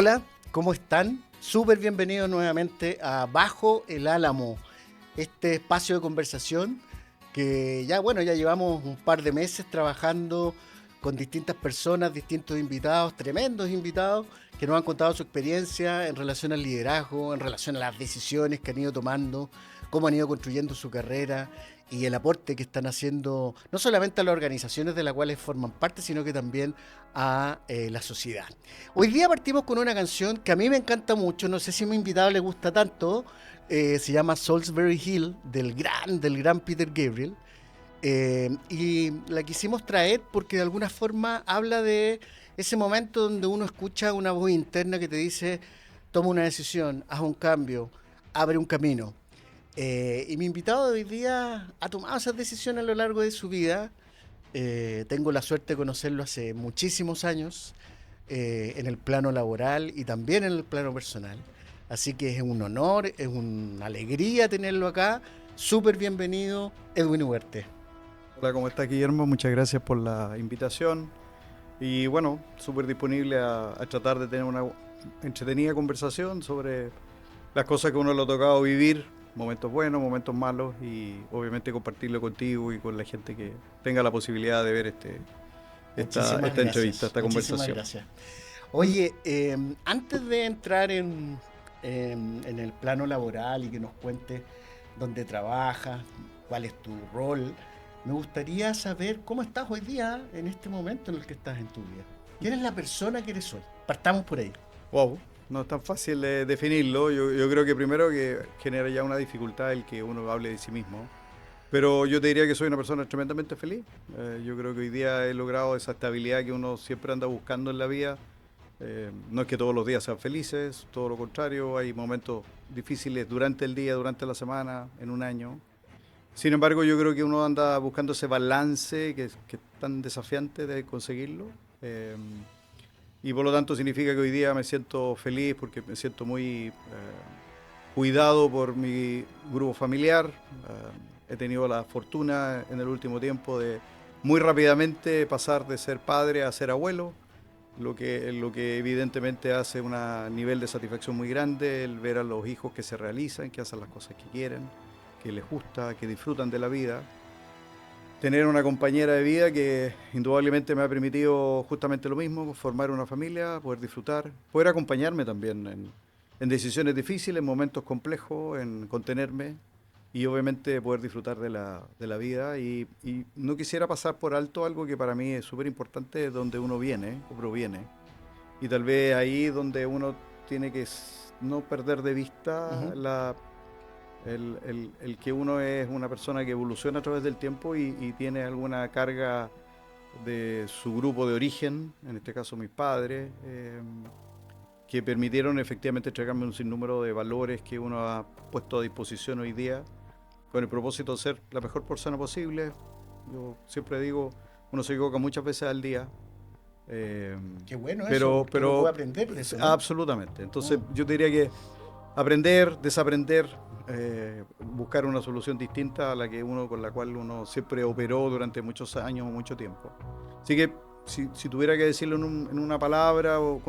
Hola, ¿cómo están? Súper bienvenidos nuevamente a Bajo el Álamo, este espacio de conversación que ya llevamos un par de meses trabajando con distintas personas, distintos invitados, tremendos invitados, que nos han contado su experiencia en relación al liderazgo, en relación a las decisiones que han ido tomando, cómo han ido construyendo su carrera y el aporte que están haciendo no solamente a las organizaciones de las cuales forman parte, sino que también a la sociedad. Hoy día partimos con una canción que a mí me encanta mucho, no sé si a mi invitado le gusta tanto, se llama Salisbury Hill, del gran Peter Gabriel, y la quisimos traer porque de alguna forma habla de ese momento donde uno escucha una voz interna que te dice, toma una decisión, haz un cambio, abre un camino. Y mi invitado de hoy día ha tomado esas decisiones a lo largo de su vida. Tengo la suerte de conocerlo hace muchísimos años en el plano laboral y también en el plano personal. Así que es un honor, es una alegría tenerlo acá. Súper bienvenido, Edwin Huerte. Hola, ¿cómo está Guillermo? Muchas gracias por la invitación y bueno, súper disponible a tratar de tener una entretenida conversación sobre las cosas que uno le ha tocado vivir, momentos buenos, momentos malos y obviamente compartirlo contigo y con la gente que tenga la posibilidad de ver Muchísimas esta entrevista, gracias, esta muchísimas conversación. gracias. Oye, antes de entrar en el plano laboral y que nos cuentes dónde trabajas, cuál es tu rol, me gustaría saber cómo estás hoy día en este momento en el que estás en tu vida. ¿Quién es la persona que eres hoy? Partamos por ahí. Wow, no es tan fácil definirlo. Yo creo que primero que genera ya una dificultad el que uno hable de sí mismo. Pero yo te diría que soy una persona tremendamente feliz. Yo creo que hoy día he logrado esa estabilidad que uno siempre anda buscando en la vida. No es que todos los días sean felices, todo lo contrario, hay momentos difíciles durante el día, durante la semana, en un año. Sin embargo, yo creo que uno anda buscando ese balance que es tan desafiante de conseguirlo. Eh, y por lo tanto significa que hoy día me siento feliz porque me siento muy cuidado por mi grupo familiar. He tenido la fortuna en el último tiempo de muy rápidamente pasar de ser padre a ser abuelo, lo que evidentemente hace un nivel de satisfacción muy grande, el ver a los hijos que se realizan, que hacen las cosas que quieren, que les gusta, que disfrutan de la vida. Tener una compañera de vida que indudablemente me ha permitido justamente lo mismo, formar una familia, poder disfrutar, poder acompañarme también en decisiones difíciles, en momentos complejos, en contenerme y obviamente poder disfrutar de la vida. Y no quisiera pasar por alto algo que para mí es súper importante, de donde uno viene o proviene. Y tal vez ahí donde uno tiene que no perder de vista Ujú. el que uno es una persona que evoluciona a través del tiempo y tiene alguna carga de su grupo de origen, en este caso mis padres, que permitieron efectivamente entregarme un sinnúmero de valores que uno ha puesto a disposición hoy día con el propósito de ser la mejor persona posible. Yo siempre digo, uno se equivoca muchas veces al día, eh, Qué bueno eso, porque uno puede aprender de eso, ¿no? absolutamente. Entonces Mm. yo te diría que aprender, desaprender, buscar una solución distinta a la que uno con la cual uno siempre operó durante muchos años o mucho tiempo. Así que si tuviera que decirlo en una palabra o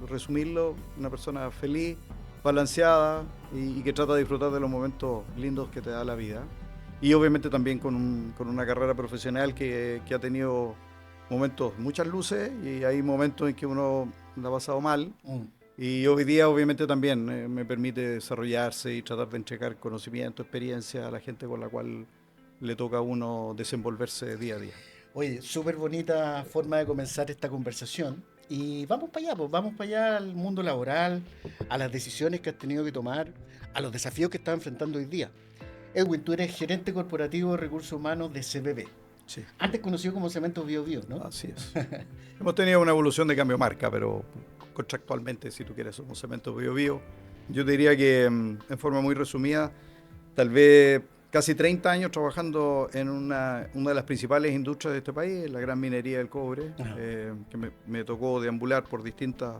resumirlo, una persona feliz, balanceada y que trata de disfrutar de los momentos lindos que te da la vida. Y obviamente también con una carrera profesional que ha tenido momentos, muchas luces y hay momentos en que uno la ha pasado mal Mm. y hoy día obviamente también me permite desarrollarse y tratar de entregar conocimiento, experiencia a la gente con la cual le toca a uno desenvolverse día a día. Oye, súper bonita forma de comenzar esta conversación. Y vamos para allá, pues vamos para allá al mundo laboral, a las decisiones que has tenido que tomar, a los desafíos que estás enfrentando hoy día. Edwin, tú eres gerente corporativo de recursos humanos de CBB, Sí, antes conocido como Cementos Bio Bio, ¿no? así es. Hemos tenido una evolución de cambio de marca, pero contractualmente, si tú quieres, somos Cemento Bio Bio. Yo diría que en forma muy resumida, tal vez casi 30 años trabajando en una de las principales industrias de este país, la gran minería del cobre, Ajá. que me tocó deambular por distintas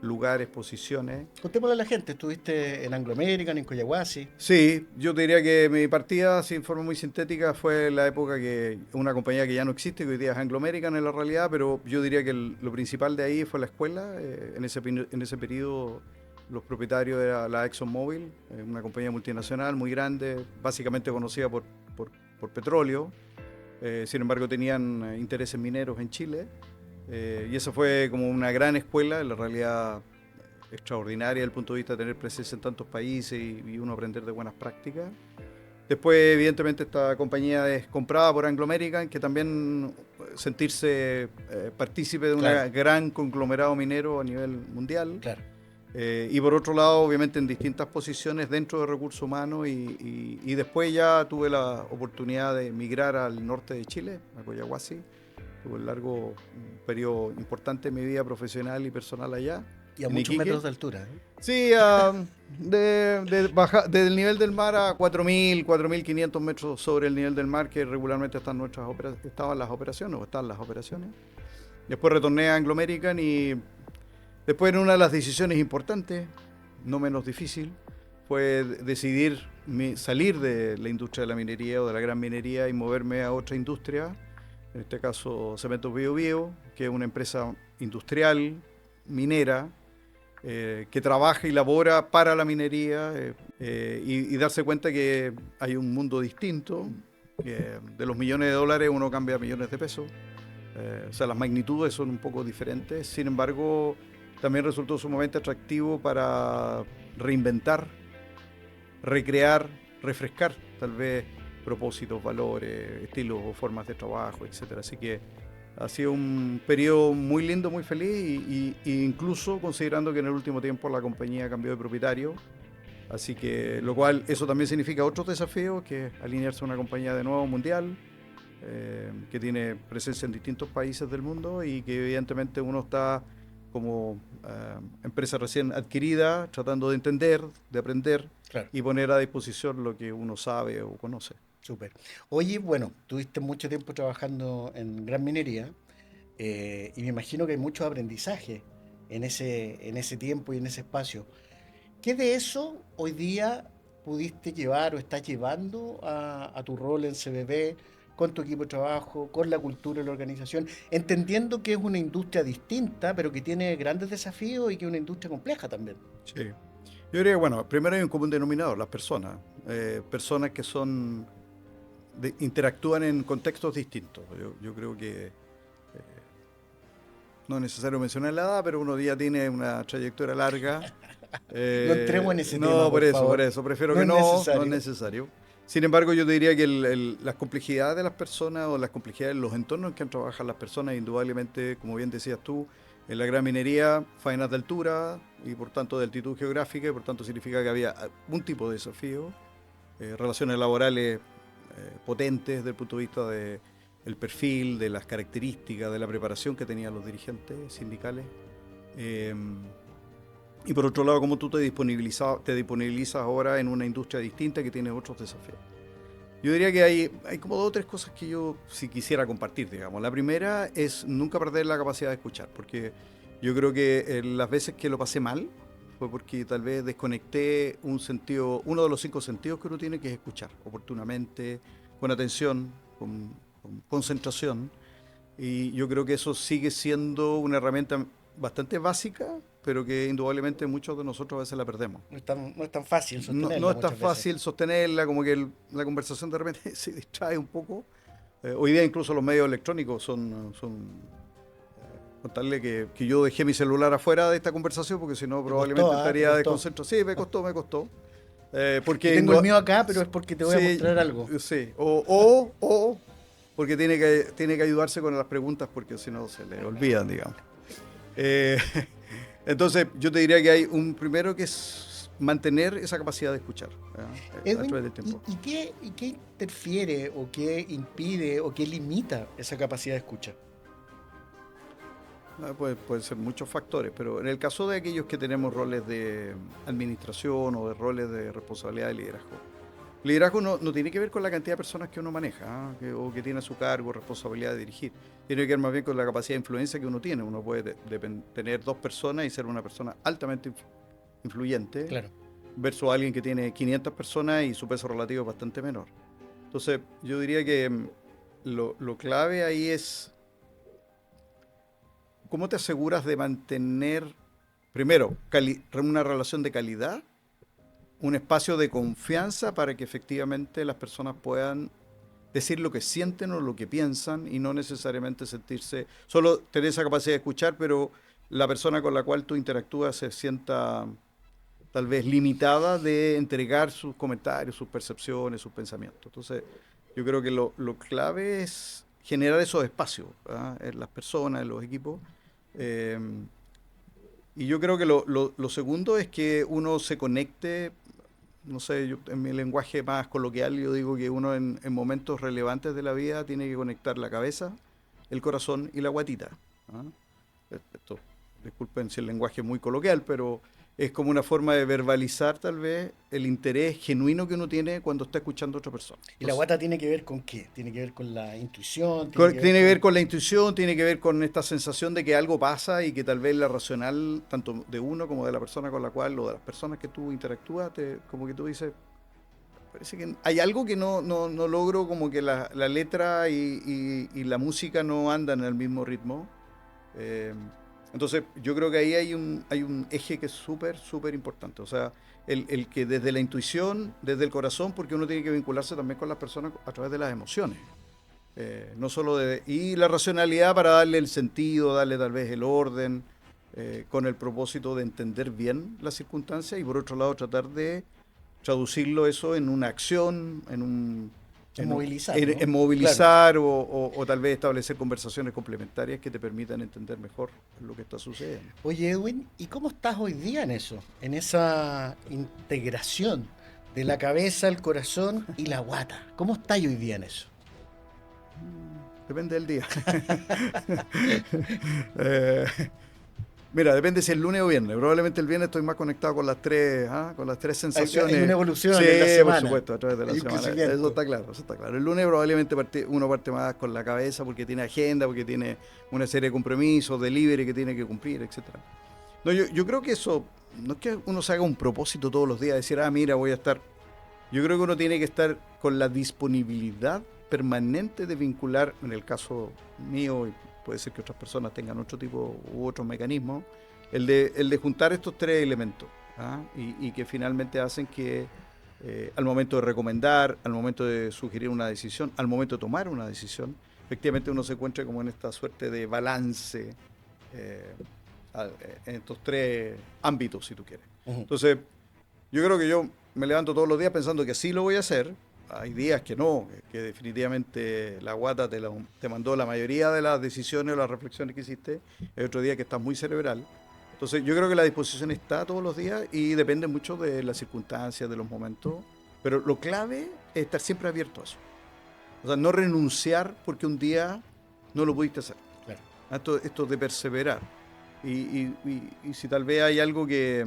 lugares, posiciones. Contémosle a la gente, estuviste en Anglo American, en Collahuasi. Sí, yo te diría que mi partida, así en forma muy sintética, fue la época que una compañía que ya no existe, que hoy día es Anglo American en la realidad, pero yo diría que lo principal de ahí fue la escuela. En ese periodo los propietarios era la ExxonMobil, una compañía multinacional muy grande, básicamente conocida por petróleo. Sin embargo, tenían intereses mineros en Chile. Y eso fue como una gran escuela, en la realidad extraordinaria desde el punto de vista de tener presencia en tantos países y uno aprender de buenas prácticas. Después, evidentemente, esta compañía es comprada por Anglo American, que también sentirse partícipe de un Claro. gran conglomerado minero a nivel mundial. Claro. Y por otro lado, obviamente, en distintas posiciones dentro de recursos humanos. Y después ya tuve la oportunidad de emigrar al norte de Chile, a Collahuasi. Tuve un periodo importante en mi vida profesional y personal allá. Y a en muchos Iquique. metros de altura. ¿Eh? Sí, desde el nivel del mar a 4.000, 4.500 metros sobre el nivel del mar, que regularmente estaban las operaciones, o están las operaciones. Después retorné a Anglo American y después, en una de las decisiones importantes, no menos difícil, fue decidir salir de la industria de la minería o de la gran minería y moverme a otra industria, en este caso Cementos Biobío, que es una empresa industrial, minera, que trabaja y labora para la minería, y darse cuenta que hay un mundo distinto, de los millones de dólares uno cambia a millones de pesos, o sea, las magnitudes son un poco diferentes. Sin embargo, también resultó sumamente atractivo para reinventar, recrear, refrescar tal vez propósitos, valores, estilos o formas de trabajo, etcétera. Así que ha sido un periodo muy lindo, muy feliz, y incluso considerando que en el último tiempo la compañía cambió de propietario. Así que, lo cual, eso también significa otros desafíos, que es alinearse a una compañía de nuevo mundial, que tiene presencia en distintos países del mundo y que evidentemente uno está como empresa recién adquirida, tratando de entender, de aprender, Claro. y poner a disposición lo que uno sabe o conoce. Súper. Oye, bueno, tuviste mucho tiempo trabajando en gran minería, y me imagino que hay mucho aprendizaje en ese tiempo y en ese espacio. ¿Qué de eso hoy día pudiste llevar o estás llevando a tu rol en CBB, con tu equipo de trabajo, con la cultura de la organización, entendiendo que es una industria distinta, pero que tiene grandes desafíos y que es una industria compleja también? Sí. Yo diría que, bueno, primero hay un común denominador, las personas. Personas que interactúan en contextos distintos. Yo creo que no es necesario mencionar la edad, pero uno ya tiene una trayectoria larga. No entremos en ese tema, No, por por favor. eso, prefiero No que es no es necesario. necesario. Sin embargo, yo te diría que las complejidades de las personas o las complejidades de los entornos en que trabajan las personas, indudablemente, como bien decías tú, en la gran minería, faenas de altura y por tanto de altitud geográfica, y por tanto significa que había un tipo de desafío, relaciones laborales potentes desde el punto de vista del perfil, de las características, de la preparación que tenían los dirigentes sindicales. Eh, y por otro lado, cómo tú te disponibilizas ahora en una industria distinta que tiene otros desafíos. Yo diría que hay como dos o tres cosas que yo sí quisiera compartir, digamos. La primera es nunca perder la capacidad de escuchar, porque yo creo que las veces que lo pasé mal fue porque tal vez desconecté uno de los 5 sentidos que uno tiene, que es escuchar oportunamente, con atención, con concentración. Y yo creo que eso sigue siendo una herramienta bastante básica, pero que indudablemente muchos de nosotros a veces la perdemos. No es tan fácil No sostenerla es tan muchas veces. fácil sostenerla, como que la conversación de repente se distrae un poco. Hoy día incluso los medios electrónicos contarle que yo dejé mi celular afuera de esta conversación, porque si no Te costó, probablemente ¿ah? Te estaría costó. desconcentrado. Sí, me costó. Yo Porque tengo el mío acá, pero es porque te voy a sí, mostrar algo. sí. O porque tiene que ayudarse con las preguntas, porque si no se le olvidan, digamos. Eh, entonces, yo te diría que hay un primero, que es mantener esa capacidad de escuchar, a Edwin, través del tiempo. y qué interfiere o qué impide o qué limita esa capacidad de escucha? Pueden ser muchos factores, pero en el caso de aquellos que tenemos roles de administración o de roles de responsabilidad de liderazgo, Liderazgo no tiene que ver con la cantidad de personas que uno maneja, o que tiene a su cargo, responsabilidad de dirigir. Tiene que ver más bien con la capacidad de influencia que uno tiene. Uno puede tener 2 personas y ser una persona altamente influyente, Claro. versus alguien que tiene 500 personas y su peso relativo es bastante menor. Entonces, yo diría que lo clave ahí es cómo te aseguras de mantener, primero, una relación de calidad, un espacio de confianza para que efectivamente las personas puedan decir lo que sienten o lo que piensan y no necesariamente sentirse, solo tener esa capacidad de escuchar, pero la persona con la cual tú interactúas se sienta tal vez limitada de entregar sus comentarios, sus percepciones, sus pensamientos. Entonces, yo creo que lo clave es generar esos espacios, ¿verdad?, en las personas, en los equipos. Eh, y yo creo que lo segundo es que uno se conecte, no sé, yo, en mi lenguaje más coloquial, yo digo que uno en momentos relevantes de la vida tiene que conectar la cabeza, el corazón y la guatita. ¿Ah? Esto, disculpen si el lenguaje es muy coloquial, pero es como una forma de verbalizar tal vez el interés genuino que uno tiene cuando está escuchando a otra persona. ¿Y la Entonces, guata tiene que ver con qué? ¿Tiene que ver con la intuición? tiene que ver con la intuición, tiene que ver con esta sensación de que algo pasa y que tal vez la racional, tanto de uno como de la persona con la cual, o de las personas que tú interactúas, como que tú dices, parece que hay algo que no logro, como que la letra y la música no andan en el mismo ritmo. Eh, entonces, yo creo que ahí hay un eje que es súper, súper importante. O sea, el que desde la intuición, desde el corazón, porque uno tiene que vincularse también con las personas a través de las emociones. No solo y la racionalidad para darle el sentido, darle tal vez el orden, con el propósito de entender bien las circunstancias y por otro lado tratar de traducirlo eso en una acción, En movilizar, ¿no? en Claro. movilizar o tal vez establecer conversaciones complementarias que te permitan entender mejor lo que está sucediendo. Oye, Edwin, ¿y cómo estás hoy día en eso? En esa integración de la cabeza, el corazón y la guata. ¿Cómo estás hoy día en eso? Depende del día. Eh, Mira, depende si es lunes o viernes. Probablemente el viernes estoy más conectado con las tres sensaciones. Hay una evolución Sí, en la por semana. supuesto, a través de la Hay un semana. crecimiento. Eso está claro. El lunes probablemente uno parte más con la cabeza porque tiene agenda, porque tiene una serie de compromisos, delivery que tiene que cumplir, etcétera. No, yo creo que eso, no es que uno se haga un propósito todos los días, decir, mira, voy a estar. Yo creo que uno tiene que estar con la disponibilidad permanente de vincular, en el caso mío, y puede ser que otras personas tengan otro tipo u otros mecanismos, el de juntar estos 3 elementos, y que finalmente hacen que al momento de recomendar, al momento de sugerir una decisión, al momento de tomar una decisión, efectivamente uno se encuentra como en esta suerte de balance eh, en estos 3 ámbitos, si tú quieres. Ujú. Entonces, yo creo que yo me levanto todos los días pensando que sí lo voy a hacer. Hay días que no, que definitivamente la guata te mandó la mayoría de las decisiones o las reflexiones que hiciste. Hay otro día que estás muy cerebral. Entonces yo creo que la disposición está todos los días y depende mucho de las circunstancias, de los momentos. Pero lo clave es estar siempre abierto a eso. O sea, no renunciar porque un día no lo pudiste hacer. Claro. Esto de perseverar. Y si tal vez hay algo que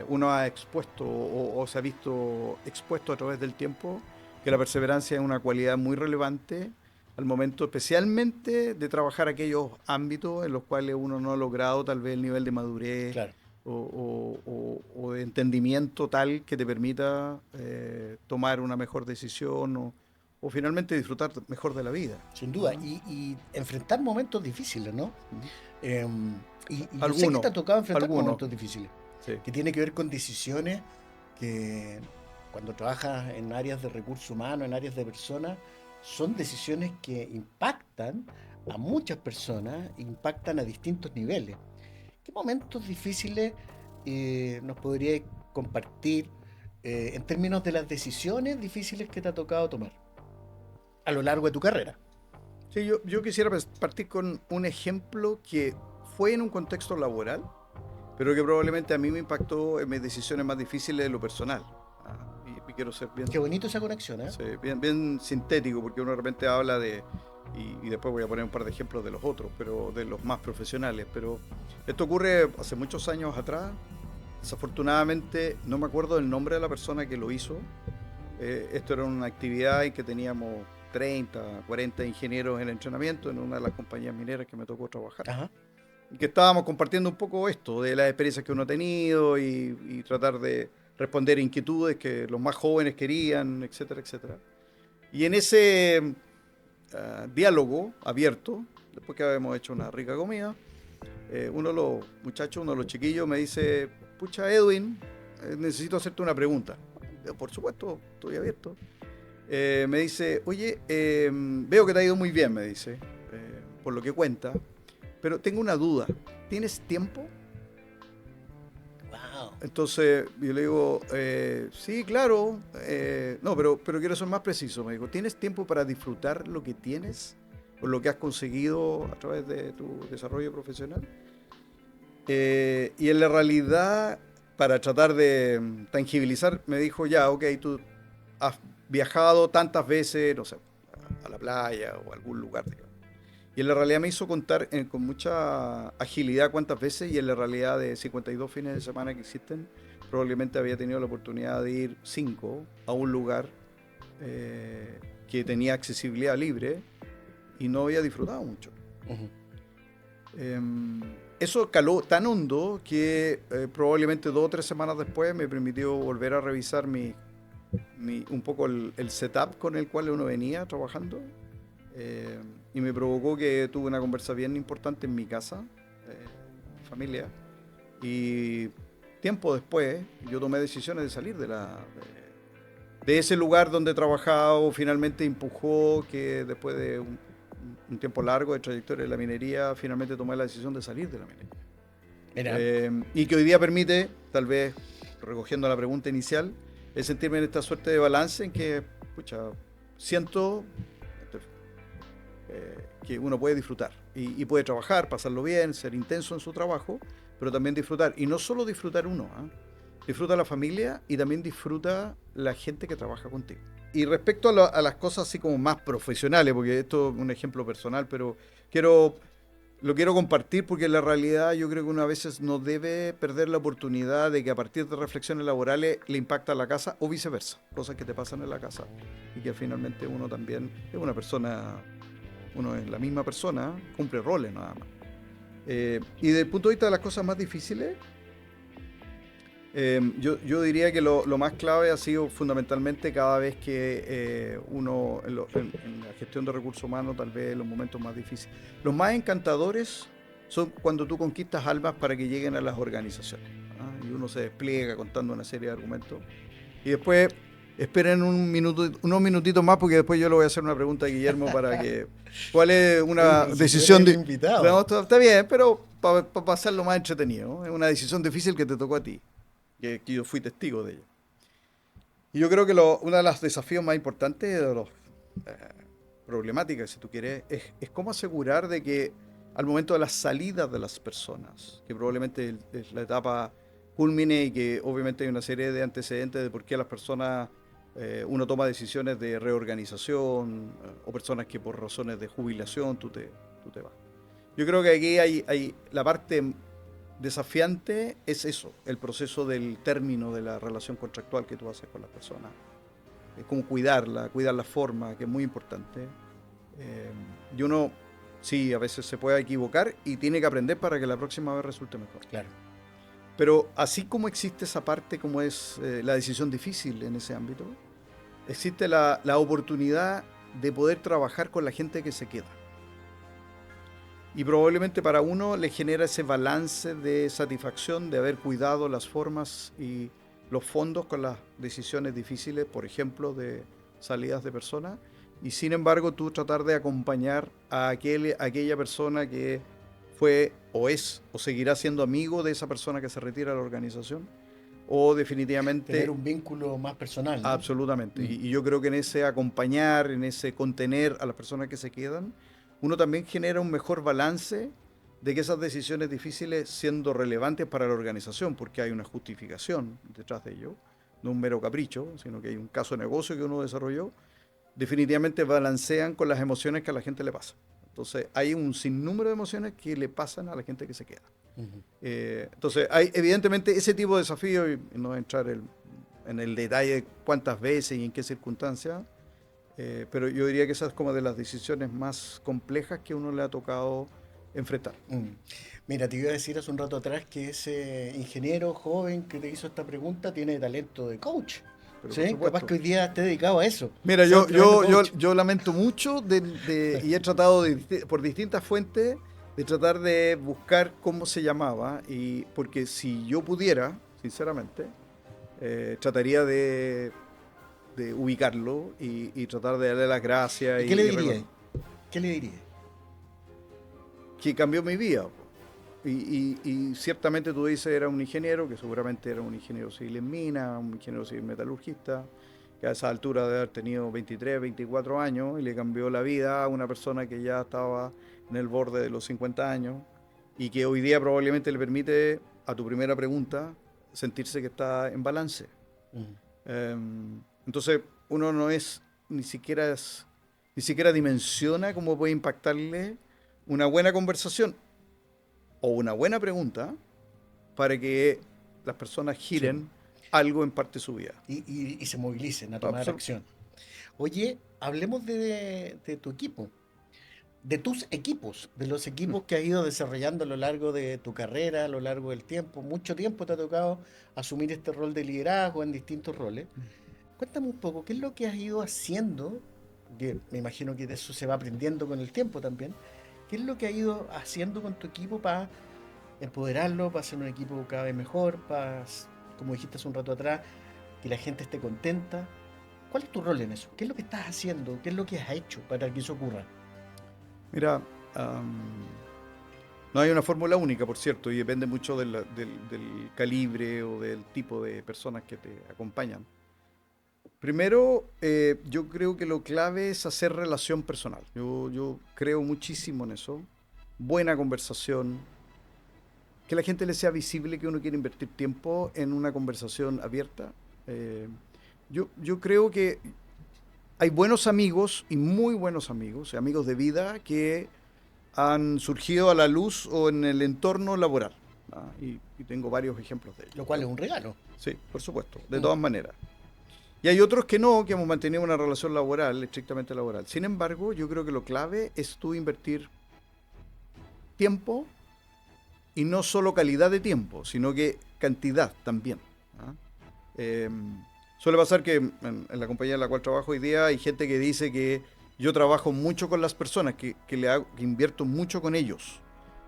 uno ha expuesto o se ha visto expuesto a través del tiempo, que la perseverancia es una cualidad muy relevante al momento especialmente de trabajar aquellos ámbitos en los cuales uno no ha logrado tal vez el nivel de madurez Claro. o de entendimiento tal que te permita tomar una mejor decisión o finalmente disfrutar mejor de la vida. Sin duda. Y enfrentar momentos difíciles, ¿no? Eh, y yo sé que Algunos, te ha tocado enfrentar algunos. momentos difíciles, Sí. que tiene que ver con decisiones que cuando trabajas en áreas de recursos humanos, en áreas de personas, son decisiones que impactan a muchas personas, impactan a distintos niveles. ¿Qué momentos difíciles nos podrías compartir en términos de las decisiones difíciles que te ha tocado tomar a lo largo de tu carrera? Sí, yo quisiera partir con un ejemplo que fue en un contexto laboral, pero que probablemente a mí me impactó en mis decisiones más difíciles de lo personal. Y quiero ser bien, Qué bonito esa conexión, ¿eh? sí, bien sintético, porque uno de repente habla y después voy a poner un par de ejemplos de los otros, pero de los más profesionales. Pero esto ocurre hace muchos años atrás. Desafortunadamente, no me acuerdo del nombre de la persona que lo hizo, Esto era una actividad en que teníamos 30, 40 ingenieros en entrenamiento en una de las compañías mineras que me tocó trabajar. Ajá. Y que estábamos compartiendo un poco esto, de las experiencias que uno ha tenido y tratar de responder inquietudes que los más jóvenes querían, etcétera, etcétera. Y en ese diálogo abierto, después que habíamos hecho una rica comida, uno de los muchachos, uno de los chiquillos me dice, pucha Edwin, necesito hacerte una pregunta. Yo, por supuesto, estoy abierto. Me dice, oye, veo que te ha ido muy bien, me dice, por lo que cuenta, pero tengo una duda, ¿tienes tiempo? Wow. Entonces yo le digo, sí, claro, no, pero quiero ser más preciso, me dijo, ¿tienes tiempo para disfrutar lo que tienes o lo que has conseguido a través de tu desarrollo profesional? Y en la realidad, para tratar de tangibilizar, me dijo, ya, ok, tú has viajado tantas veces, no sé, a la playa o a algún lugar, digamos. Y en la realidad me hizo contar con mucha agilidad cuántas veces, y en la realidad de 52 fines de semana que existen, probablemente había tenido la oportunidad de ir 5 a un lugar que tenía accesibilidad libre y no había disfrutado mucho. Uh-huh. Eso caló tan hondo que probablemente 2 o 3 semanas después me permitió volver a revisar un poco el setup con el cual uno venía trabajando. Y me provocó que tuve una conversa bien importante en mi casa, mi familia, y tiempo después yo tomé decisiones de salir de ese lugar donde trabajaba, o finalmente empujó que después de un tiempo largo de trayectoria de la minería, finalmente tomé la decisión de salir de la minería. Y que hoy día permite, tal vez recogiendo la pregunta inicial, es sentirme en esta suerte de balance en que, pucha, siento que uno puede disfrutar y puede trabajar, pasarlo bien, ser intenso en su trabajo, pero también disfrutar. Y no solo disfrutar uno, disfruta la familia y también disfruta la gente que trabaja contigo. Y respecto a las cosas así como más profesionales, porque esto es un ejemplo personal, pero lo quiero compartir porque en la realidad yo creo que uno a veces no debe perder la oportunidad de que a partir de reflexiones laborales le impacta a la casa o viceversa, cosas que te pasan en la casa y que finalmente uno también es una persona. Uno es la misma persona, cumple roles nada más. Y desde el punto de vista de las cosas más difíciles, yo diría que lo más clave ha sido fundamentalmente cada vez que uno, en la gestión de recursos humanos, tal vez los momentos más difíciles. Los más encantadores son cuando tú conquistas almas para que lleguen a las organizaciones, y uno se despliega contando una serie de argumentos. Y después esperen unos minutitos más porque después yo le voy a hacer una pregunta a Guillermo para que... ¿Cuál es una decisión de... No, está bien, pero para pasarlo más entretenido, ¿no? Es una decisión difícil que te tocó a ti, que yo fui testigo de ella. Y yo creo que uno de los desafíos más importantes, de los problemáticas, si tú quieres, es cómo asegurar de que al momento de la salida de las personas, que probablemente es la etapa culmine y que obviamente hay una serie de antecedentes de por qué las personas... uno toma decisiones de reorganización o personas que por razones de jubilación tú te vas. Yo creo que aquí hay la parte desafiante es eso, el proceso del término de la relación contractual que tú haces con las personas. Cómo cuidar la forma, que es muy importante. Y uno, sí, a veces se puede equivocar y tiene que aprender para que la próxima vez resulte mejor. Claro. Pero así como existe esa parte, como es la decisión difícil en ese ámbito, existe la oportunidad de poder trabajar con la gente que se queda. Y probablemente para uno le genera ese balance de satisfacción de haber cuidado las formas y los fondos con las decisiones difíciles, por ejemplo, de salidas de personas, y sin embargo tú tratar de acompañar a aquella persona que fue o es o seguirá siendo amigo de esa persona que se retira de la organización, o definitivamente... Tener un vínculo más personal, ¿no? Absolutamente. Y yo creo que en ese acompañar, en ese contener a las personas que se quedan, uno también genera un mejor balance de que esas decisiones difíciles, siendo relevantes para la organización, porque hay una justificación detrás de ello, no un mero capricho, sino que hay un caso de negocio que uno desarrolló, definitivamente balancean con las emociones que a la gente le pasa. Entonces hay un sinnúmero de emociones que le pasan a la gente que se queda. Uh-huh. Entonces hay evidentemente ese tipo de desafío, y no voy a entrar en el detalle de cuántas veces y en qué circunstancias, pero yo diría que esa es como de las decisiones más complejas que uno le ha tocado enfrentar. Mira, te iba a decir hace un rato atrás que ese ingeniero joven que te hizo esta pregunta tiene talento de coach. Pero por ¿Sí? Capaz supuesto. que hoy día esté dedicado a eso. Mira, Ser un tremendo coach. yo lamento mucho y he tratado por distintas fuentes de tratar de buscar cómo se llamaba, porque si yo pudiera, sinceramente, trataría de ubicarlo y tratar de darle las gracias ¿Y qué le y diría? ¿Qué le diría? que cambió mi vida. Y ciertamente tú dices, era un ingeniero, que seguramente era un ingeniero civil en mina, un ingeniero civil metalurgista, que a esa altura debe haber tenido 23, 24 años y le cambió la vida a una persona que ya estaba en el borde de los 50 años y que hoy día probablemente le permite, a tu primera pregunta, sentirse que está en balance. Mm. Entonces, uno no es, ni siquiera dimensiona cómo puede impactarle una buena conversación o una buena pregunta para que las personas Sí. giren algo en parte de su vida. Y se movilicen a tomar acción. Oye, hablemos de tu equipo, de tus equipos, de los equipos que has ido desarrollando a lo largo de tu carrera, a lo largo del tiempo. Mucho tiempo te ha tocado asumir este rol de liderazgo en distintos roles. Cuéntame un poco, ¿qué es lo que has ido haciendo? Que me imagino que de eso se va aprendiendo con el tiempo también. ¿Qué es lo que has ido haciendo con tu equipo para empoderarlo, para hacer un equipo cada vez mejor, para, como dijiste hace un rato atrás, que la gente esté contenta? ¿Cuál es tu rol en eso? ¿Qué es lo que estás haciendo? ¿Qué es lo que has hecho para que eso ocurra? Mira, no hay una fórmula única, por cierto, y depende mucho del calibre o del tipo de personas que te acompañan. Primero, yo creo que lo clave es hacer relación personal. Yo creo muchísimo en eso. Buena conversación, que la gente le sea visible que uno quiere invertir tiempo en una conversación abierta. Eh, yo creo que hay buenos amigos y muy buenos amigos, amigos de vida que han surgido a la luz o en el entorno laboral. Y tengo varios ejemplos de ello. Lo cual es un regalo. Sí, por supuesto, de Mm. todas maneras. Y hay otros que no, que hemos mantenido una relación laboral, estrictamente laboral. Sin embargo, yo creo que lo clave es tú invertir tiempo y no solo calidad de tiempo, sino que cantidad también. ¿Ah? Eh, Suele pasar que en la compañía en la cual trabajo hoy día hay gente que dice que yo trabajo mucho con las personas, que invierto mucho con ellos.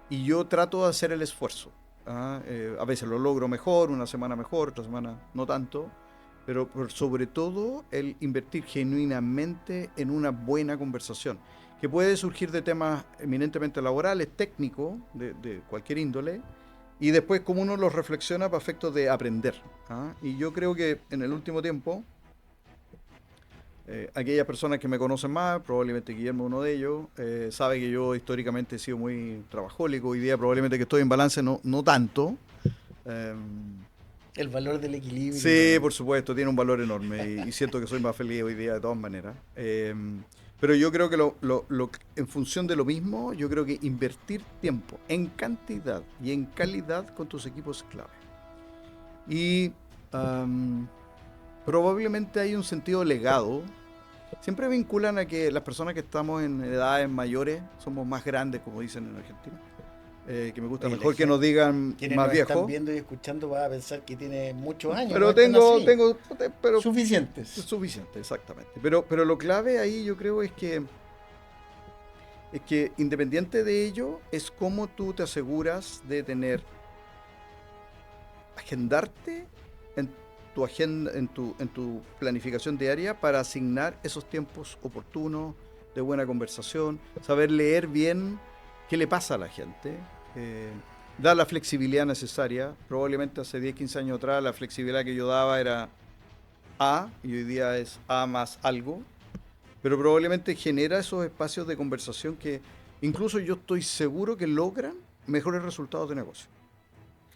Y yo trato de hacer el esfuerzo. A veces lo logro mejor, una semana mejor, otra semana no tanto. Pero sobre todo el invertir genuinamente en una buena conversación, que puede surgir de temas eminentemente laborales, técnicos, de cualquier índole, y después como uno los reflexiona para efectos de aprender. Y yo creo que en el último tiempo, aquellas personas que me conocen más, probablemente Guillermo uno de ellos, sabe que yo históricamente he sido muy trabajólico, hoy día probablemente que estoy en balance no tanto. Eh, El valor del Sí, equilibrio. por supuesto, tiene un valor enorme y siento que soy más feliz hoy día de todas maneras. Pero yo creo que en función de lo mismo, yo creo que invertir tiempo en cantidad y en calidad con tus equipos es clave. Y probablemente hay un sentido legado. Siempre vinculan a que las personas que estamos en edades mayores somos más grandes, como dicen en Argentina. Que me gusta Oye, mejor que nos digan quienes más nos están viejos. viendo y escuchando van a pensar que tiene muchos años, no Pero están así. pero es Suficientes. suficiente, exactamente. Pero lo clave ahí yo creo es que independiente de ello, es cómo tú te aseguras de agendarte en tu agenda, en tu planificación diaria para asignar esos tiempos oportunos de buena conversación, saber leer bien qué le pasa a la gente, eh, dar la flexibilidad necesaria. Probablemente hace 10, 15 años atrás la flexibilidad que yo daba era A y hoy día es A más algo, pero probablemente genera esos espacios de conversación que incluso yo estoy seguro que logran mejores resultados de negocio.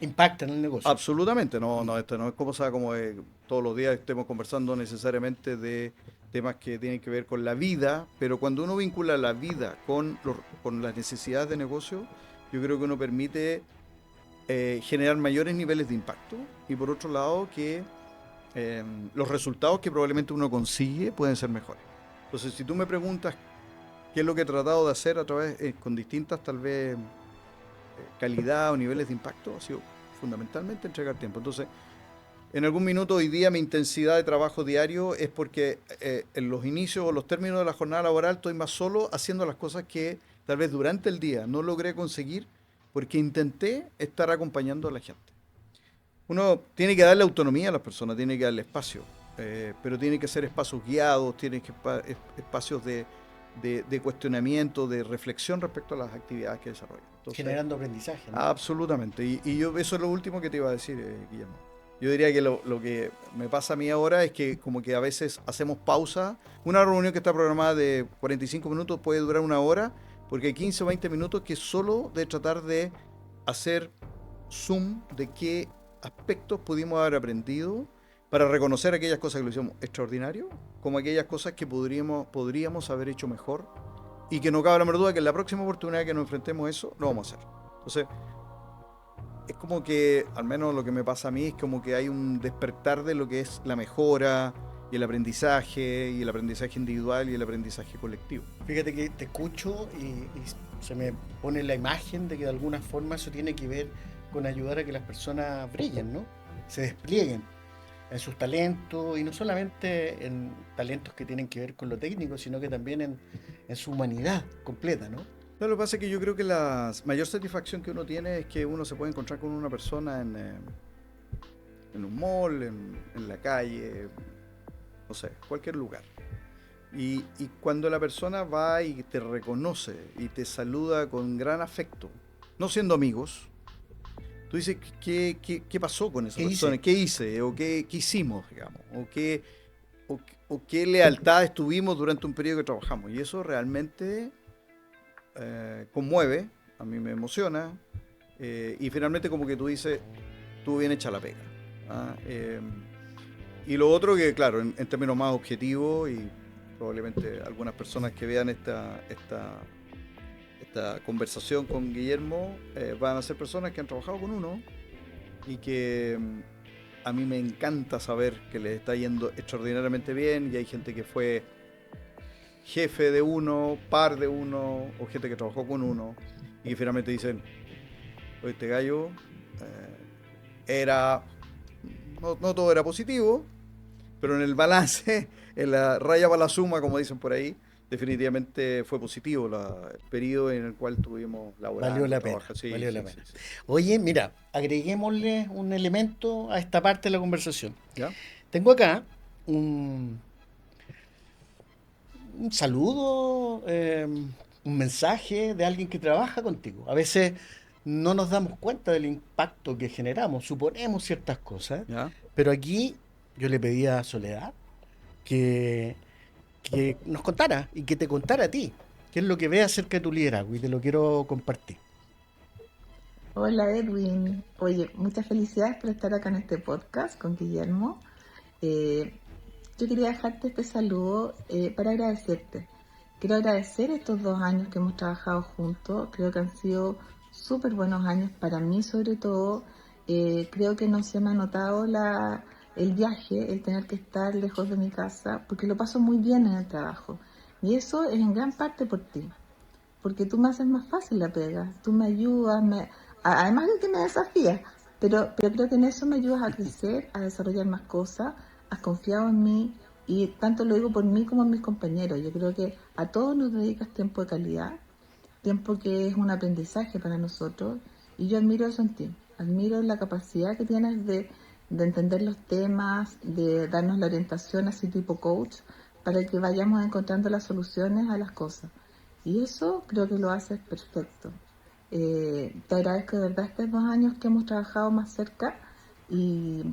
Impactan el negocio. Absolutamente, no, Mm. no, esto no es como sea, como todos los días estemos conversando necesariamente de temas que tienen que ver con la vida, pero cuando uno vincula la vida con las necesidades de negocio, yo creo que uno permite generar mayores niveles de impacto y por otro lado que los resultados que probablemente uno consigue pueden ser mejores. Entonces, si tú me preguntas qué es lo que he tratado de hacer a través, con distintas tal vez calidad o niveles de impacto, ha sido fundamentalmente entregar tiempo. Entonces, en algún minuto hoy día mi intensidad de trabajo diario es porque en los inicios o los términos de la jornada laboral estoy más solo haciendo las cosas que tal vez durante el día no logré conseguir porque intenté estar acompañando a la gente. Uno tiene que darle autonomía a las personas, tiene que darle espacio, pero tiene que ser espacios guiados, tiene que espacios de cuestionamiento, de reflexión respecto a las actividades que desarrollan. Entonces, generando aprendizaje, ¿no? absolutamente. Y yo eso es lo último que te iba a decir, Guillermo. Yo diría que lo que me pasa a mí ahora es que como que a veces hacemos pausa. Una reunión que está programada de 45 minutos puede durar una hora, porque hay 15 o 20 minutos que es solo de tratar de hacer zoom de qué aspectos pudimos haber aprendido para reconocer aquellas cosas que lo hicimos extraordinario, como aquellas cosas que podríamos haber hecho mejor y que no cabe la menor duda que en la próxima oportunidad que nos enfrentemos a eso, lo vamos a hacer. Entonces, es como que, al menos lo que me pasa a mí, es como que hay un despertar de lo que es la mejora y el aprendizaje individual y el aprendizaje colectivo. Fíjate que te escucho y se me pone la imagen de que de alguna forma eso tiene que ver con ayudar a que las personas brillen, ¿no? Se desplieguen en sus talentos y no solamente en talentos que tienen que ver con lo técnico, sino que también en su humanidad completa, ¿no? No, lo que pasa es que yo creo que la mayor satisfacción que uno tiene es que uno se puede encontrar con una persona en un mall, en la calle, no sé, cualquier lugar. Y cuando la persona va y te reconoce y te saluda con gran afecto, no siendo amigos, tú dices, ¿qué pasó con esa persona? ¿Qué hice? ¿O qué hicimos, digamos? ¿O qué lealtad estuvimos durante un periodo que trabajamos? Y eso realmente conmueve, a mí me emociona, y finalmente como que tú dices, estuvo bien hecha la pega. ¿Ah? Y lo otro que, claro, en términos más objetivos, y probablemente algunas personas que vean esta conversación con Guillermo van a ser personas que han trabajado con uno y que a mí me encanta saber que les está yendo extraordinariamente bien y hay gente que fue jefe de uno, par de uno o gente que trabajó con uno y que finalmente dicen, oye, este gallo era, no todo era positivo, pero en el balance, en la raya para la suma, como dicen por ahí, definitivamente fue positivo el periodo en el cual tuvimos laborando. Valió la pena, Sí, valió sí, la sí, pena. sí. Oye, mira, agreguémosle un elemento a esta parte de la conversación. ¿Ya? Tengo acá un saludo, un mensaje de alguien que trabaja contigo. A veces no nos damos cuenta del impacto que generamos, suponemos ciertas cosas, ¿Ya? pero aquí yo le pedí a Soledad que, que nos contara y que te contara a ti qué es lo que ve acerca de tu liderazgo y te lo quiero compartir. Hola Edwin, oye, muchas felicidades por estar acá en este podcast con Guillermo. Eh, yo quería dejarte este saludo para agradecerte. Quiero agradecer estos 2 años que hemos trabajado juntos, creo que han sido súper buenos años para mí sobre todo. Creo que no se me ha notado el viaje, el tener que estar lejos de mi casa, porque lo paso muy bien en el trabajo. Y eso es en gran parte por ti, porque tú me haces más fácil la pega, tú me ayudas, además de que me desafías, pero creo que en eso me ayudas a crecer, a desarrollar más cosas, has confiado en mí y tanto lo digo por mí como en mis compañeros. Yo creo que a todos nos dedicas tiempo de calidad, tiempo que es un aprendizaje para nosotros y yo admiro eso en ti, admiro la capacidad que tienes de entender los temas, de darnos la orientación así tipo coach para que vayamos encontrando las soluciones a las cosas. Y eso creo que lo haces perfecto. Te agradezco de verdad estos 2 años que hemos trabajado más cerca y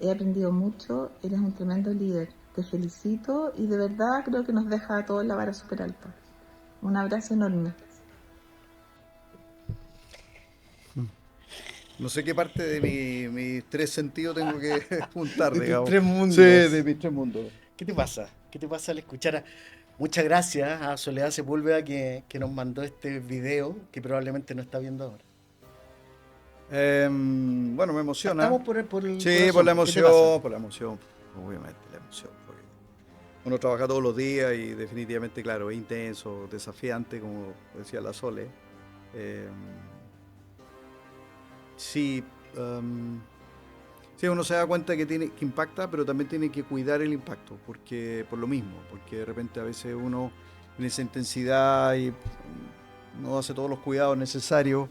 he aprendido mucho. Eres un tremendo líder. Te felicito y de verdad creo que nos deja a todos la vara súper alta. Un abrazo enorme. No sé qué parte de mis tres sentidos tengo que juntar, De tus digamos. tres mundos. Sí, de mis tres mundos. ¿Qué te pasa? ¿Qué te pasa al escuchar Muchas gracias a Soledad Sepúlveda que nos mandó este video que probablemente no está viendo ahora. Bueno, me emociona. Estamos por el Sí, corazón. ¿Qué te pasa? por la emoción. obviamente la emoción. Porque uno trabaja todos los días y definitivamente, claro, es intenso, desafiante, como decía la Sole. Eh, sí, sí, uno se da cuenta que impacta, pero también tiene que cuidar el impacto, porque por lo mismo, porque de repente a veces uno en esa intensidad y no hace todos los cuidados necesarios.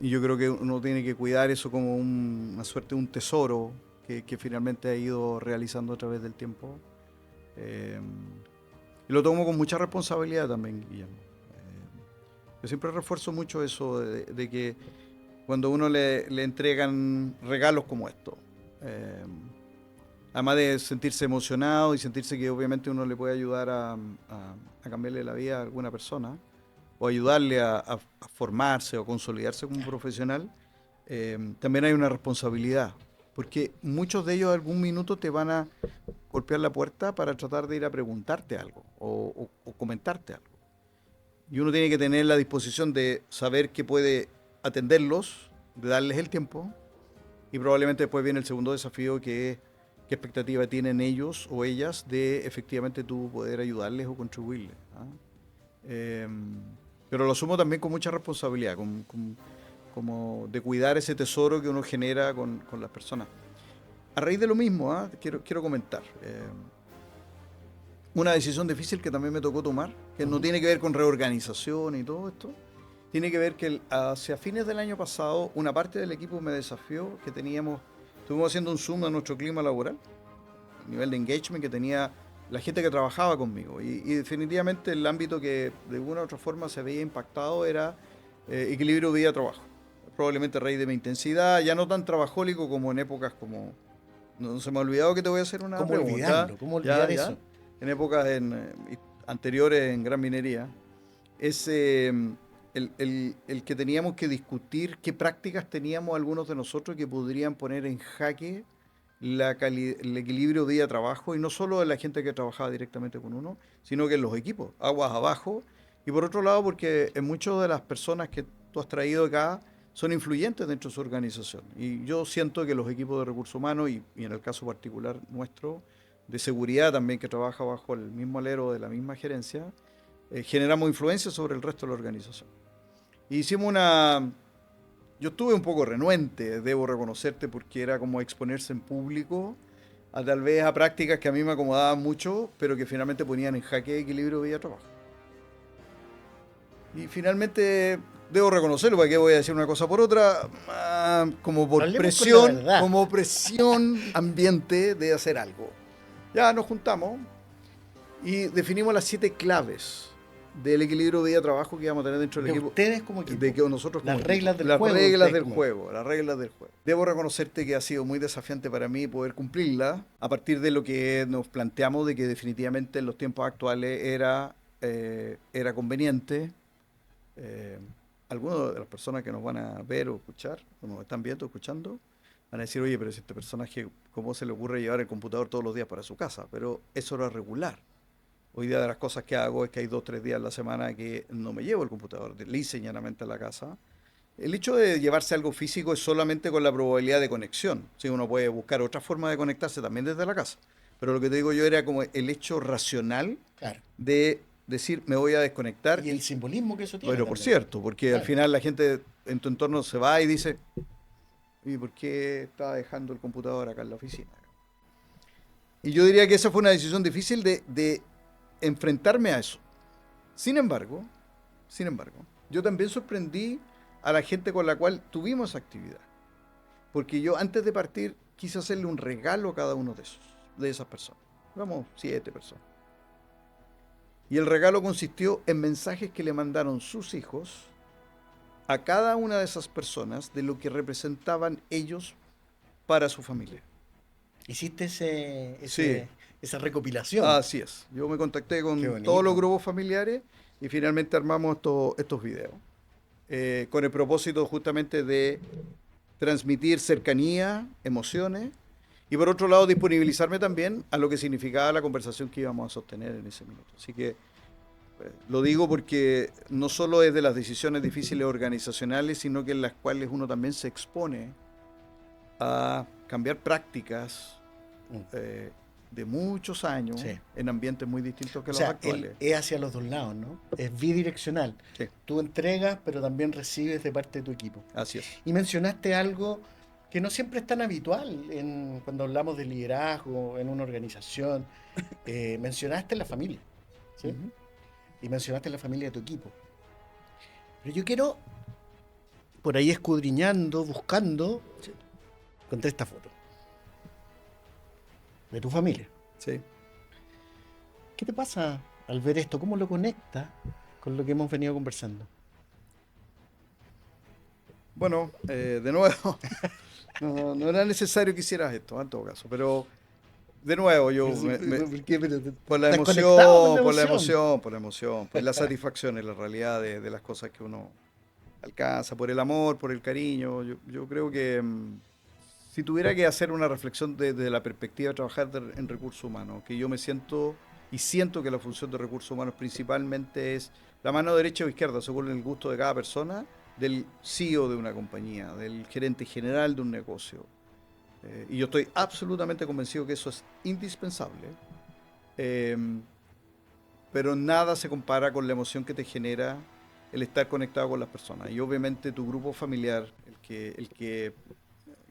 Y yo creo que uno tiene que cuidar eso como una suerte de un tesoro que finalmente ha ido realizando a través del tiempo. Eh, y lo tomo con mucha responsabilidad también, Guillermo. Yo siempre refuerzo mucho eso de que cuando uno le entregan regalos como esto, además de sentirse emocionado y sentirse que obviamente uno le puede ayudar a cambiarle la vida a alguna persona, o ayudarle a formarse o consolidarse como un profesional, también hay una responsabilidad, porque muchos de ellos algún minuto te van a golpear la puerta para tratar de ir a preguntarte algo o comentarte algo. Y uno tiene que tener la disposición de saber que puede atenderlos, de darles el tiempo, y probablemente después viene el segundo desafío, que es qué expectativa tienen ellos o ellas de efectivamente tú poder ayudarles o contribuirles. Pero lo asumo también con mucha responsabilidad, como de cuidar ese tesoro que uno genera con las personas. A raíz de lo mismo, quiero comentar una decisión difícil que también me tocó tomar, que no tiene que ver con reorganización y todo esto. Tiene que ver que hacia fines del año pasado una parte del equipo me desafió que estuvimos haciendo un zoom a nuestro clima laboral, el nivel de engagement que tenía la gente que trabajaba conmigo, y definitivamente el ámbito que de una u otra forma se veía impactado era equilibrio vida-trabajo. Probablemente a raíz de mi intensidad, ya no tan trabajólico como en épocas como... No se me ha olvidado que te voy a hacer una ¿Cómo pregunta. olvidarlo? ¿Cómo olvidar eso? En épocas anteriores en Gran Minería, es el que teníamos que discutir qué prácticas teníamos algunos de nosotros que podrían poner en jaque el equilibrio vida-trabajo, y no solo de la gente que trabajaba directamente con uno, sino que en los equipos, aguas abajo. Y por otro lado, porque en muchas de las personas que tú has traído acá son influyentes dentro de su organización. Y yo siento que los equipos de recursos humanos, y en el caso particular nuestro, de seguridad también, que trabaja bajo el mismo alero de la misma gerencia, generamos influencia sobre el resto de la organización. Y hicimos Yo estuve un poco renuente, debo reconocerte, porque era como exponerse en público tal vez a prácticas que a mí me acomodaban mucho, pero que finalmente ponían en jaque equilibrio vida-trabajo. Y finalmente debo reconocerlo, ¿para qué voy a decir una cosa por otra? Como por presión ambiente de hacer algo. Ya nos juntamos y definimos las 7 claves del equilibrio vida-trabajo que íbamos a tener dentro del equipo. Ustedes como equipo. De que nosotros como las reglas del las juego. Reglas del juego, las reglas del juego. Debo reconocerte que ha sido muy desafiante para mí poder cumplirla a partir de lo que nos planteamos, de que definitivamente en los tiempos actuales era conveniente. Algunas de las personas que nos van a ver o escuchar, o nos están viendo o escuchando, van a decir, oye, pero si este personaje, ¿cómo se le ocurre llevar el computador todos los días para su casa? Pero eso era regular. Hoy día de las cosas que hago es que hay 2 o 3 días a la semana que no me llevo el computador, lisa y llanamente a la casa. El hecho de llevarse algo físico es solamente con la probabilidad de conexión. Sí, uno puede buscar otra forma de conectarse también desde la casa. Pero lo que te digo yo era como el hecho racional, claro, de decir, me voy a desconectar. Y el simbolismo que eso tiene. Pero por cierto, porque claro, al final la gente en tu entorno se va y dice, ¿y por qué estaba dejando el computador acá en la oficina? Y yo diría que esa fue una decisión difícil de enfrentarme a eso. Sin embargo, yo también sorprendí a la gente con la cual tuvimos actividad. Porque yo antes de partir quise hacerle un regalo a cada uno de esas personas. Vamos, 7 personas. Y el regalo consistió en mensajes que le mandaron sus hijos a cada una de esas personas de lo que representaban ellos para su familia. ¿Hiciste Sí, esa recopilación? Así es. Yo me contacté con todos los grupos familiares y finalmente armamos estos videos. Con el propósito justamente de transmitir cercanía, emociones, y por otro lado disponibilizarme también a lo que significaba la conversación que íbamos a sostener en ese minuto. Así que lo digo porque no solo es de las decisiones difíciles organizacionales, sino que en las cuales uno también se expone a cambiar prácticas de muchos años, Sí. en ambientes muy distintos que O los sea, actuales. es hacia los dos lados, ¿no? Es bidireccional. Sí, Tú entregas, pero también recibes de parte de tu equipo. así es. Y mencionaste algo que no siempre es tan habitual cuando hablamos de liderazgo en una organización. Mencionaste la familia, ¿sí? Ujú. Y mencionaste la familia de tu equipo. Pero yo quiero, por ahí escudriñando, buscando, encontré esta foto de tu familia. Sí. ¿Qué te pasa al ver esto? ¿Cómo lo conectas con lo que hemos venido conversando? Bueno, de nuevo, no era necesario que hicieras esto, en todo caso, pero de nuevo, yo ¿Por qué? Pero por la ¿estás conectado con emoción, la por la emoción? emoción, por la emoción, por la satisfacción y la realidad de las cosas que uno alcanza, por el amor, por el cariño. Yo creo que si tuviera que hacer una reflexión desde la perspectiva de trabajar en recursos humanos, que yo me siento y siento que la función de recursos humanos principalmente es la mano derecha o izquierda, según el gusto de cada persona, del CEO de una compañía, del gerente general de un negocio. Y yo estoy absolutamente convencido que eso es indispensable. Eh, pero nada se compara con la emoción que te genera el estar conectado con las personas. Y obviamente tu grupo familiar, el que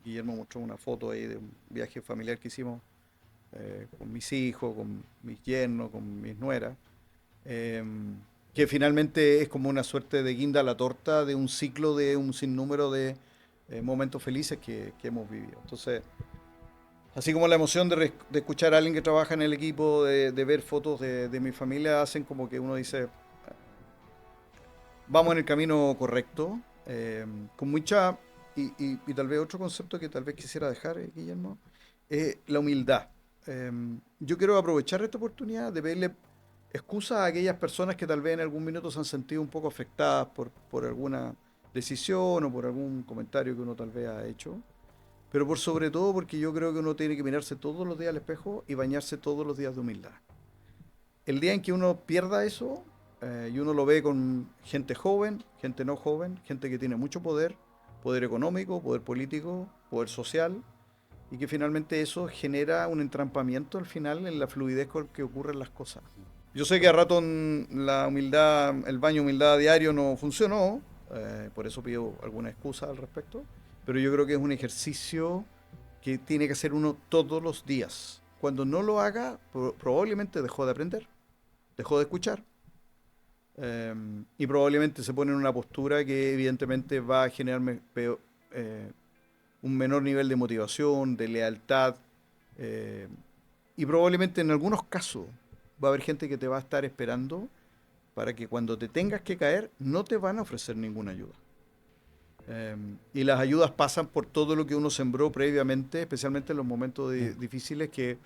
Guillermo mostró una foto ahí de un viaje familiar que hicimos con mis hijos, con mis yernos, con mis nueras, eh, que finalmente es como una suerte de guinda a la torta de un ciclo de un sinnúmero de momentos felices que hemos vivido. Entonces, así como la emoción de escuchar a alguien que trabaja en el equipo, de ver fotos de mi familia, hacen como que uno dice, vamos en el camino correcto, con mucha, y tal vez otro concepto que tal vez quisiera dejar, Guillermo, es la humildad. Yo quiero aprovechar esta oportunidad de pedirle excusas a aquellas personas que tal vez en algún minuto se han sentido un poco afectadas por alguna decisión o por algún comentario que uno tal vez ha hecho. Pero por sobre todo porque yo creo que uno tiene que mirarse todos los días al espejo y bañarse todos los días de humildad. El día en que uno pierda eso, y uno lo ve con gente joven, gente no joven, gente que tiene mucho poder, poder económico, poder político, poder social, y que finalmente eso genera un entrampamiento al final en la fluidez con que ocurren las cosas. Yo sé que a rato la humildad, el baño de humildad diario no funcionó, por eso pido alguna excusa al respecto, pero yo creo que es un ejercicio que tiene que hacer uno todos los días. Cuando no lo haga, probablemente dejó de aprender, dejó de escuchar, y probablemente se pone en una postura que evidentemente va a generar un menor nivel de motivación, de lealtad, eh, y probablemente en algunos casos va a haber gente que te va a estar esperando para que cuando te tengas que caer no te van a ofrecer ninguna ayuda. Y las ayudas pasan por todo lo que uno sembró previamente, especialmente en los momentos difíciles que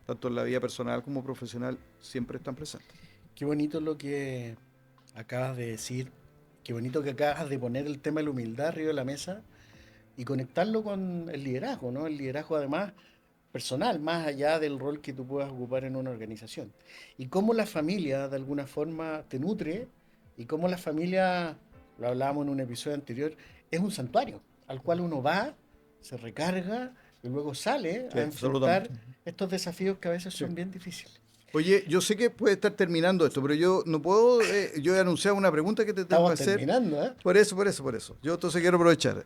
tanto en la vida personal como profesional siempre están presentes. Qué bonito lo que acabas de decir. Qué bonito que acabas de poner el tema de la humildad arriba de la mesa y conectarlo con el liderazgo, ¿no? El liderazgo además personal, más allá del rol que tú puedas ocupar en una organización. Y cómo la familia de alguna forma te nutre y cómo la familia, lo hablábamos en un episodio anterior, es un santuario al cual uno va, se recarga y luego sale Sí, a enfrentar absolutamente. estos desafíos que a veces Sí. son bien difíciles. Oye, yo sé que puede estar terminando esto, pero yo no puedo, yo he anunciado una pregunta que te tengo que Estamos hacer. terminando, ¿eh? Por eso. Yo entonces quiero aprovechar.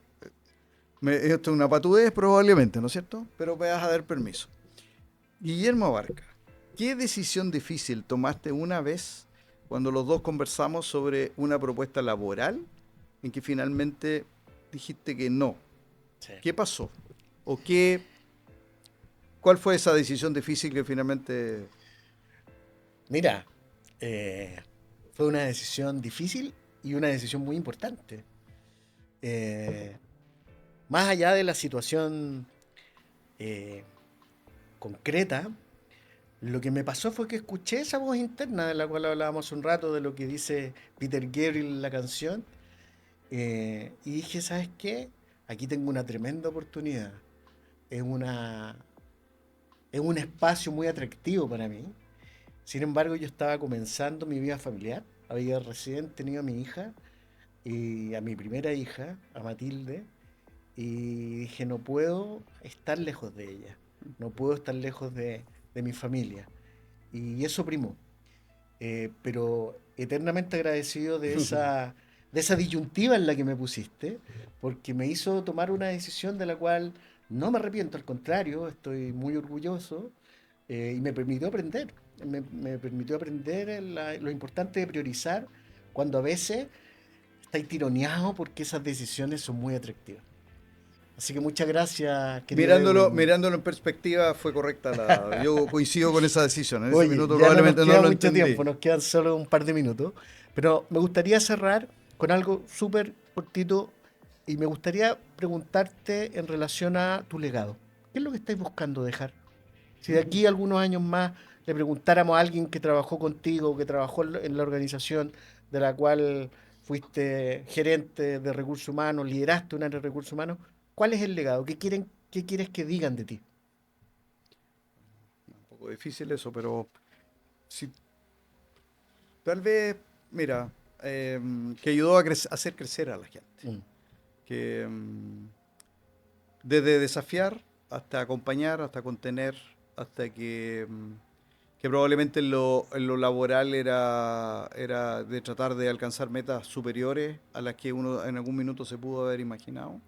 Esto es una patudez probablemente, ¿no es cierto? Pero me vas a dar permiso. Guillermo Abarca, ¿qué decisión difícil tomaste una vez cuando los dos conversamos sobre una propuesta laboral en que finalmente dijiste que no? Sí. ¿Qué pasó? ¿O cuál fue esa decisión difícil que finalmente... Mira, fue una decisión difícil y una decisión muy importante. Eh, Más allá de la situación eh, concreta, lo que me pasó fue que escuché esa voz interna de la cual hablábamos un rato, de lo que dice Peter Gabriel en la canción, y dije, ¿sabes qué? Aquí tengo una tremenda oportunidad. Es una, es un espacio muy atractivo para mí. Sin embargo, yo estaba comenzando mi vida familiar. Había recién tenido a mi hija y a mi primera hija, a Matilde, y dije, no puedo estar lejos de ella. no puedo estar lejos de mi familia. Y eso primó. Pero eternamente agradecido de esa disyuntiva en la que me pusiste, porque me hizo tomar una decisión de la cual no me arrepiento, al contrario, estoy muy orgulloso y me permitió aprender. Me permitió aprender lo importante de priorizar cuando a veces estáis tironeados porque esas decisiones son muy atractivas. Así que muchas gracias, querido Edwin. Mirándolo en perspectiva, fue correcta yo coincido con esa decisión. En ese Oye, minuto ya no nos probablemente no queda lo mucho entendí. tiempo, nos quedan solo un par de minutos, pero me gustaría cerrar con algo súper cortito y me gustaría preguntarte en relación a tu legado. ¿Qué es lo que estáis buscando dejar? Si de aquí a algunos años más le preguntáramos a alguien que trabajó contigo, que trabajó en la organización de la cual fuiste gerente de recursos humanos, lideraste un área de recursos humanos, ¿cuál es el legado? ¿Qué quieres que digan de ti? Un poco difícil eso, pero si, tal vez, mira, que ayudó a hacer crecer a la gente. Mm. Que desde desafiar hasta acompañar, hasta contener, hasta que probablemente en lo laboral era de tratar de alcanzar metas superiores a las que uno en algún minuto se pudo haber imaginado.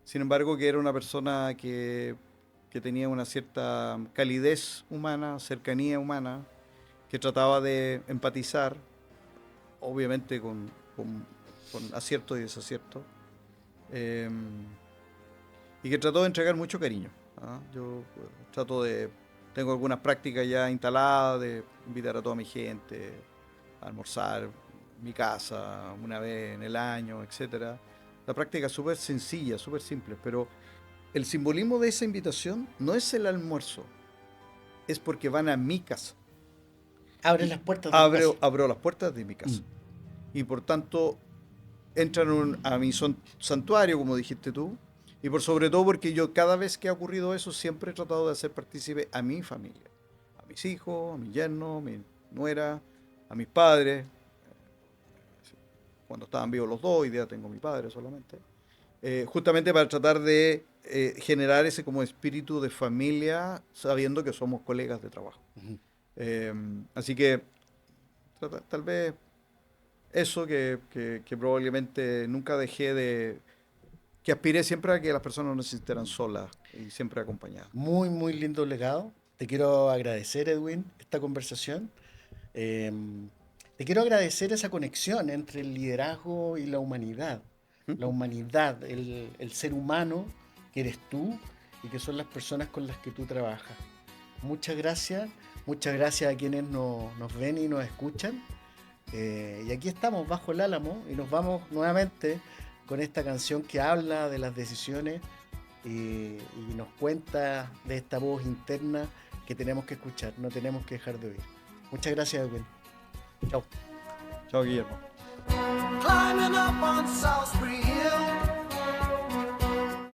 Sin embargo, que era una persona que tenía una cierta calidez humana, cercanía humana, que trataba de empatizar, obviamente con aciertos y desaciertos, eh, y que trató de entregar mucho cariño. ¿Ah? Yo tengo algunas prácticas ya instaladas de invitar a toda mi gente a almorzar en mi casa una vez en el año, etcétera. La práctica es súper sencilla, súper simple, pero el simbolismo de esa invitación no es el almuerzo, es porque van a mi casa. Abre las puertas de tu casa. Abro las puertas de mi casa. Y por tanto, entran a mi santuario, como dijiste tú, y por sobre todo porque yo cada vez que ha ocurrido eso siempre he tratado de hacer partícipe a mi familia, a mis hijos, a mi yerno, a mi nuera, a mis padres. Cuando estaban vivos los dos, hoy día tengo a mi padre solamente. Justamente para tratar de generar ese como espíritu de familia, sabiendo que somos colegas de trabajo. Ujú. Así que tal vez eso que probablemente nunca dejé que aspiré siempre a que las personas no se sintieran solas y siempre acompañadas. Muy, muy lindo legado. Te quiero agradecer, Edwin, esta conversación. Eh, Te quiero agradecer esa conexión entre el liderazgo y la humanidad. La humanidad, el ser humano que eres tú y que son las personas con las que tú trabajas. Muchas gracias a quienes nos ven y nos escuchan. Y aquí estamos bajo el álamo y nos vamos nuevamente con esta canción que habla de las decisiones y nos cuenta de esta voz interna que tenemos que escuchar, no tenemos que dejar de oír. Muchas gracias, Edwin. Chao. Chao, Guillermo. Climbing up on Salisbury Hill,